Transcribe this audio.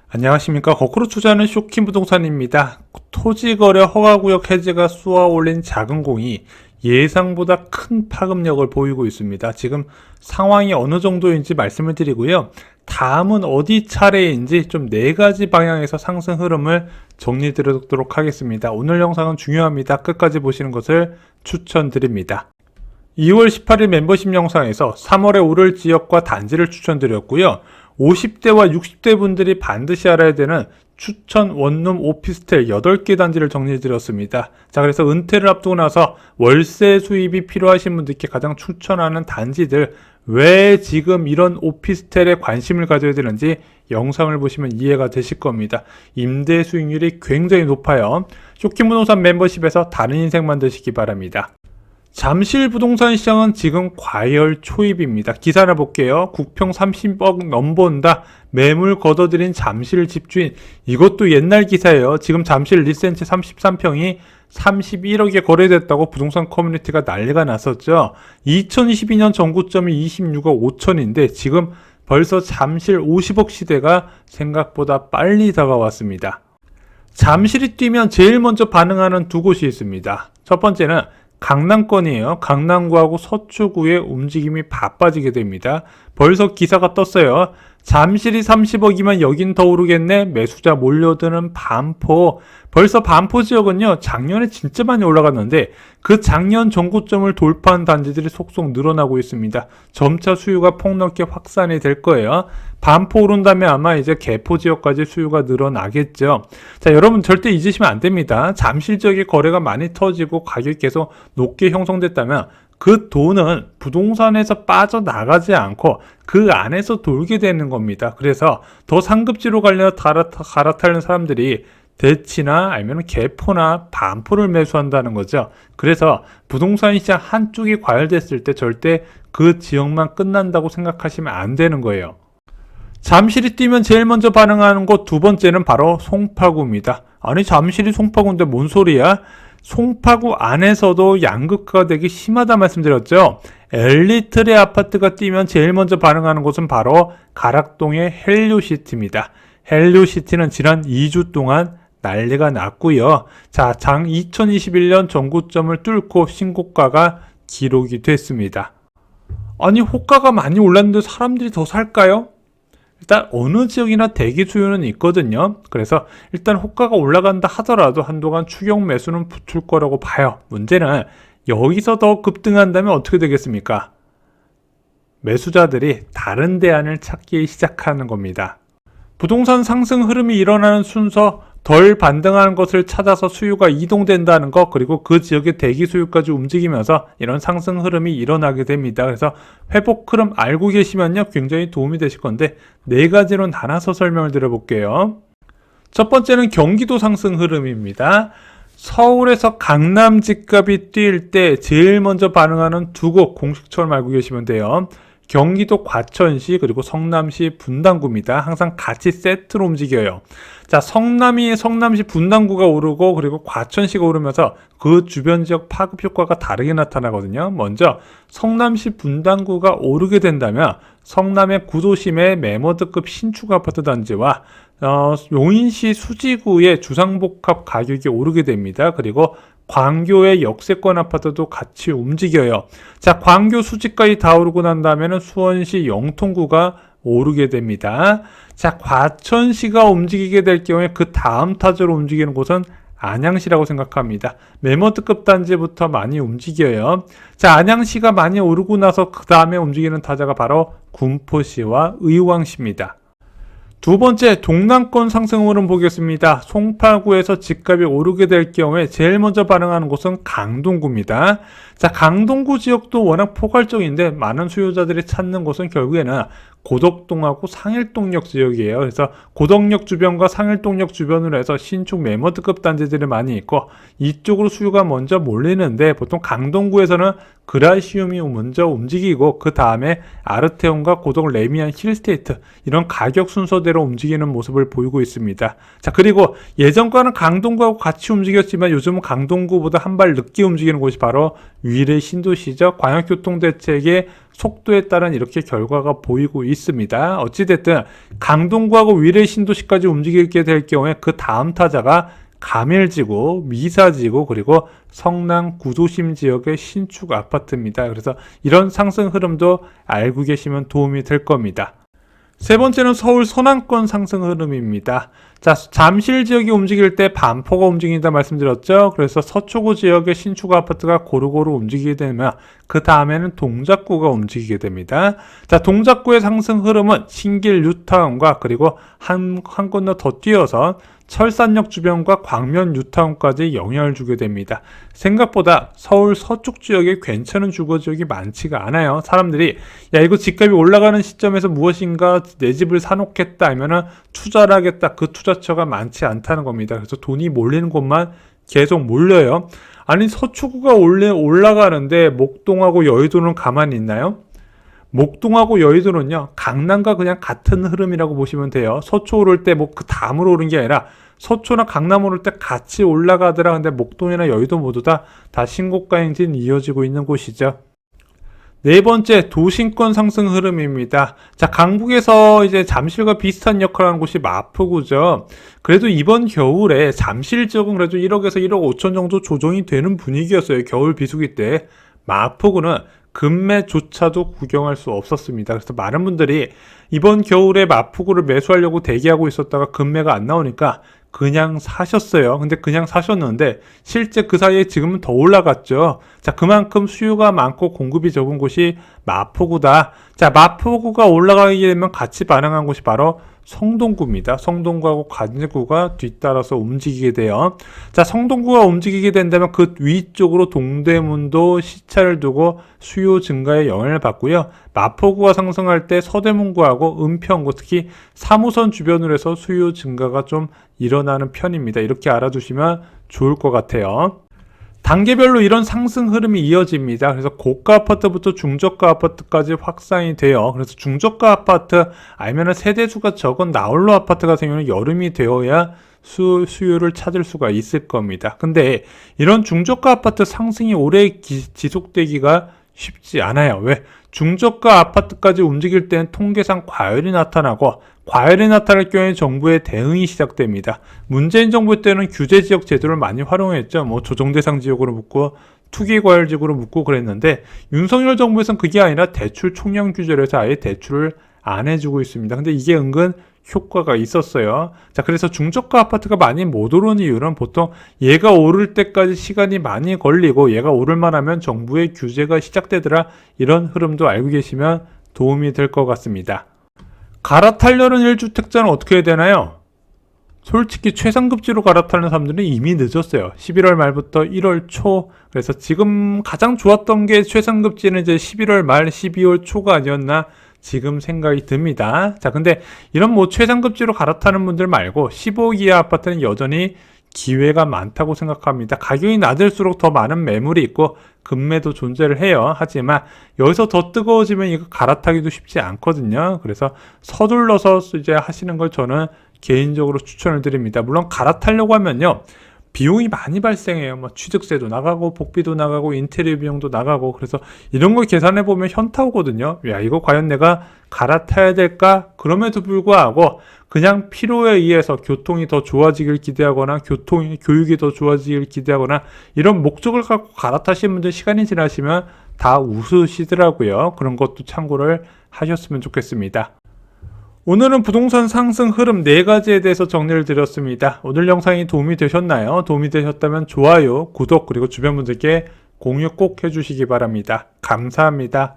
안녕하십니까. 거꾸로 투자하는 쇼킹 부동산입니다. 토지거래 허가구역 해제가 쏘아올린 작은 공이 예상보다 큰 파급력을 보이고 있습니다. 지금 상황이 어느 정도인지 말씀을 드리고요. 다음은 어디 차례인지 좀 4가지 방향에서 상승 흐름을 정리 드리도록 하겠습니다. 오늘 영상은 중요합니다. 끝까지 보시는 것을 추천드립니다. 2월 18일 멤버십 영상에서 3월에 오를 지역과 단지를 추천드렸고요. 50대와 60대 분들이 반드시 알아야 되는 추천 원룸 오피스텔 8개 단지를 정리해드렸습니다. 자, 그래서 은퇴를 앞두고 나서 월세 수입이 필요하신 분들께 가장 추천하는 단지들, 왜 지금 이런 오피스텔에 관심을 가져야 되는지 영상을 보시면 이해가 되실 겁니다. 임대 수익률이 굉장히 높아요. 쇼킹 부동산 멤버십에서 다른 인생 만드시기 바랍니다. 잠실 부동산 시장은 지금 과열 초입입니다. 기사 하나 볼게요. 국평 30억 넘본다. 매물 걷어들인 잠실 집주인. 이것도 옛날 기사예요. 지금 잠실 리센치 33평이 31억에 거래됐다고 부동산 커뮤니티가 난리가 났었죠. 2022년 전고점이 26억 5천인데 지금 벌써 잠실 50억 시대가 생각보다 빨리 다가왔습니다. 잠실이 뛰면 제일 먼저 반응하는 두 곳이 있습니다. 첫 번째는 강남권이에요. 강남구하고 서초구의 움직임이 바빠지게 됩니다. 벌써 기사가 떴어요. 잠실이 30억이면 여긴 더 오르겠네. 매수자 몰려드는 반포. 벌써 반포 지역은요, 작년에 진짜 많이 올라갔는데 그 작년 전고점을 돌파한 단지들이 속속 늘어나고 있습니다. 점차 수요가 폭넓게 확산이 될 거예요. 반포 오른 다음에 아마 이제 개포 지역까지 수요가 늘어나겠죠. 자, 여러분 절대 잊으시면 안 됩니다. 잠실 지역에 거래가 많이 터지고 가격이 계속 높게 형성됐다면 그 돈은 부동산에서 빠져나가지 않고 그 안에서 돌게 되는 겁니다. 그래서 더 상급지로 갈아타는 사람들이 대치나 아니면 개포나 반포를 매수한다는 거죠. 그래서 부동산 시장 한쪽이 과열됐을 때 절대 그 지역만 끝난다고 생각하시면 안 되는 거예요. 잠실이 뛰면 제일 먼저 반응하는 곳 두 번째는 바로 송파구입니다. 아니, 잠실이 송파구인데 뭔 소리야? 송파구 안에서도 양극화가 되기 심하다 말씀드렸죠. 엘리트의 아파트가 뛰면 제일 먼저 반응하는 곳은 바로 가락동의 헬리오시티입니다. 헬리오시티는 지난 2주 동안 난리가 났고요. 자, 2021년 전고점을 뚫고 신고가가 기록이 됐습니다. 아니, 호가가 많이 올랐는데 사람들이 더 살까요? 일단 어느 지역이나 대기 수요는 있거든요. 그래서 일단 호가가 올라간다 하더라도 한동안 추격 매수는 붙을 거라고 봐요. 문제는 여기서 더 급등한다면 어떻게 되겠습니까? 매수자들이 다른 대안을 찾기 시작하는 겁니다. 부동산 상승 흐름이 일어나는 순서, 덜 반등하는 것을 찾아서 수요가 이동된다는 것, 그리고 그 지역의 대기 수요까지 움직이면서 이런 상승 흐름이 일어나게 됩니다. 그래서 회복 흐름 알고 계시면요, 굉장히 도움이 되실 건데 4가지로 나눠서 설명을 드려볼게요. 첫 번째는 경기도 상승 흐름입니다. 서울에서 강남 집값이 뛸 때 제일 먼저 반응하는 두 곳 공식처럼 알고 계시면 돼요. 경기도 과천시 그리고 성남시 분당구입니다. 항상 같이 세트로 움직여요. 자, 성남시 분당구가 오르고 그리고 과천시가 오르면서 그 주변 지역 파급 효과가 다르게 나타나거든요. 먼저 성남시 분당구가 오르게 된다면 성남의 구도심의 매머드급 신축 아파트 단지와 용인시 수지구의 주상복합 가격이 오르게 됩니다. 그리고 광교의 역세권 아파트도 같이 움직여요. 자, 광교 수지까지 다 오르고 난 다음에는 수원시 영통구가 오르게 됩니다. 자, 과천시가 움직이게 될 경우에 그 다음 타자로 움직이는 곳은 안양시라고 생각합니다. 매머드급 단지부터 많이 움직여요. 자, 안양시가 많이 오르고 나서 그 다음에 움직이는 타자가 바로 군포시와 의왕시입니다. 두 번째, 동남권 상승 흐름 보겠습니다. 송파구에서 집값이 오르게 될 경우에 제일 먼저 반응하는 곳은 강동구입니다. 자, 강동구 지역도 워낙 포괄적인데 많은 수요자들이 찾는 곳은 결국에는 고덕동하고 상일동역 지역이에요. 그래서 고덕역 주변과 상일동역 주변으로 해서 신축 매머드급 단지들이 많이 있고 이쪽으로 수요가 먼저 몰리는데 보통 강동구에서는 그라시움이 먼저 움직이고 그 다음에 아르테온과 고덕 레미안 힐스테이트 이런 가격 순서대로 움직이는 모습을 보이고 있습니다. 자, 그리고 예전과는 강동구하고 같이 움직였지만 요즘은 강동구보다 한 발 늦게 움직이는 곳이 바로 위례 신도시죠. 광역교통대책의 속도에 따른 이렇게 결과가 보이고 있습니다. 어찌됐든 강동구하고 위례 신도시까지 움직이게 될 경우에 그 다음 타자가 가멜지구, 미사지구, 그리고 성남 구도심 지역의 신축 아파트입니다. 그래서 이런 상승 흐름도 알고 계시면 도움이 될 겁니다. 세 번째는 서울 서남권 상승 흐름입니다. 자, 잠실 지역이 움직일 때 반포가 움직인다 말씀드렸죠. 그래서 서초구 지역의 신축 아파트가 고루고루 움직이게 되면 그 다음에는 동작구가 움직이게 됩니다. 자, 동작구의 상승 흐름은 신길 뉴타운과 그리고 한 건너 더 뛰어서 철산역 주변과 광면 뉴타운까지 영향을 주게 됩니다. 생각보다 서울 서쪽 지역에 괜찮은 주거 지역이 많지가 않아요. 사람들이 야, 이거 집값이 올라가는 시점에서 무엇인가 내 집을 사놓겠다 하면은 투자를 하겠다, 그 투자처가 많지 않다는 겁니다. 그래서 돈이 몰리는 곳만 계속 몰려요. 아니, 서초구가 올라가는데 목동하고 여의도는 가만히 있나요? 목동하고 여의도는요, 강남과 그냥 같은 흐름이라고 보시면 돼요. 서초 오를 때 뭐 그 다음으로 오른 게 아니라 서초나 강남 오를 때 같이 올라가더라. 근데 목동이나 여의도 모두 다 신고가 행진 이어지고 있는 곳이죠. 네 번째, 도심권 상승 흐름입니다. 자, 강북에서 이제 잠실과 비슷한 역할을 하는 곳이 마포구죠. 그래도 이번 겨울에 잠실 지역은 그래도 1억에서 1억 5천 정도 조정이 되는 분위기였어요. 겨울 비수기 때. 마포구는 금매조차도 구경할 수 없었습니다. 그래서 많은 분들이 이번 겨울에 마포구를 매수하려고 대기하고 있었다가 금매가 안 나오니까 그냥 사셨어요. 근데 그냥 사셨는데 실제 그 사이에 지금은 더 올라갔죠. 자, 그만큼 수요가 많고 공급이 적은 곳이 마포구다. 자, 마포구가 올라가게 되면 같이 반응한 곳이 바로 성동구입니다. 성동구하고 관제구가 뒤따라서 움직이게 돼요. 자, 성동구가 움직이게 된다면 그 위쪽으로 동대문도 시차를 두고 수요 증가에 영향을 받고요. 마포구가 상승할 때 서대문구하고 은평구, 특히 3호선 주변으로 해서 수요 증가가 좀 일어나는 편입니다. 이렇게 알아두시면 좋을 것 같아요. 단계별로 이런 상승 흐름이 이어집니다. 그래서 고가 아파트부터 중저가 아파트까지 확산이 돼요. 그래서 중저가 아파트 아니면 세대수가 적은 나홀로 아파트 같은 경우는 여름이 되어야 수요를 찾을 수가 있을 겁니다. 근데 이런 중저가 아파트 상승이 오래 지속되기가 쉽지 않아요. 왜? 중저가 아파트까지 움직일 때는 통계상 과열이 나타나고, 과열이 나타날 경우에 정부의 대응이 시작됩니다. 문재인 정부 때는 규제지역 제도를 많이 활용했죠. 뭐 조정대상 지역으로 묶고 투기과열지구로 묶고 그랬는데, 윤석열 정부에서는 그게 아니라 대출 총량 규제를 해서 아예 대출을 안 해주고 있습니다. 근데 이게 은근 효과가 있었어요. 자, 그래서 중저가 아파트가 많이 못 오르는 이유는 보통 얘가 오를 때까지 시간이 많이 걸리고 얘가 오를만 하면 정부의 규제가 시작되더라, 이런 흐름도 알고 계시면 도움이 될 것 같습니다. 갈아타려는 1주택자는 어떻게 해야 되나요? 솔직히 최상급지로 갈아타는 사람들은 이미 늦었어요. 11월 말부터 1월 초. 그래서 지금 가장 좋았던 게 최상급지는 이제 11월 말 12월 초가 아니었나 지금 생각이 듭니다. 자, 근데 이런 뭐 최상급지로 갈아타는 분들 말고 15억 이하 아파트는 여전히 기회가 많다고 생각합니다. 가격이 낮을수록 더 많은 매물이 있고 금매도 존재를 해요. 하지만 여기서 더 뜨거워지면 이거 갈아타기도 쉽지 않거든요. 그래서 서둘러서 이제 하시는 걸 저는 개인적으로 추천을 드립니다. 물론 갈아타려고 하면요, 비용이 많이 발생해요. 뭐 취득세도 나가고 복비도 나가고 인테리어 비용도 나가고, 그래서 이런 걸 계산해 보면 현타 오거든요. 야, 이거 과연 내가 갈아타야 될까? 그럼에도 불구하고 그냥 필요에 의해서 교통이 더 좋아지길 기대하거나 교육이 더 좋아지길 기대하거나 이런 목적을 갖고 갈아타시는 분들 시간이 지나시면 다 웃으시더라고요. 그런 것도 참고를 하셨으면 좋겠습니다. 오늘은 부동산 상승 흐름 4가지에 대해서 정리를 드렸습니다. 오늘 영상이 도움이 되셨나요? 도움이 되셨다면 좋아요, 구독, 그리고 주변 분들께 공유 꼭 해주시기 바랍니다. 감사합니다.